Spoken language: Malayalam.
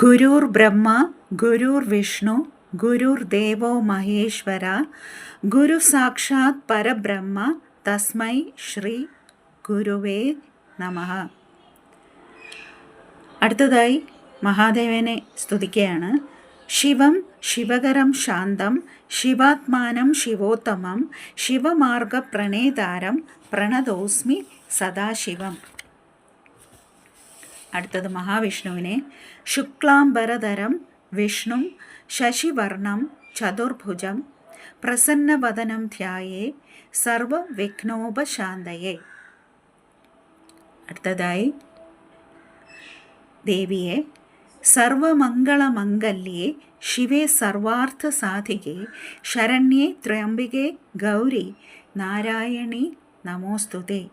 ഗുരുർബ്രഹ്മ ഗുരുർവിഷ്ണു ഗുരുർദേവോ മഹേശ്വര ഗുരു സാക്ഷാത് പരബ്രഹ്മ തസ്മൈ ശ്രീ ഗുരുവേ നമഃ. അടുത്തതായി മഹാദേവനെ സ്തുതിക്കുകയാണ്. ശിവം ശിവകരം ശാന്തം ശിവാത്മാനം ശിവോത്തമം ശിവമാർഗ പ്രണേതാരം പ്രണതോസ്മി സദാശിവം. അടുത്തത് മഹാവിഷ്ണുവിനെ. ശുക്ലാംബരധരം വിഷ്ണു ശശിവർണം ചതുർഭുജം പ്രസന്നവദനം ധ്യായേ സർവവിഘ്നോപശാന്തയേ. അടുത്തതായി ദേവിയെ. സർവമംഗളമംഗല്യേ ശിവേ സർവാർത്ഥസാധികേ ശരണ്യേ ത്രയംബികേ ഗൗരി നാരായണി നമോസ്തുതേ.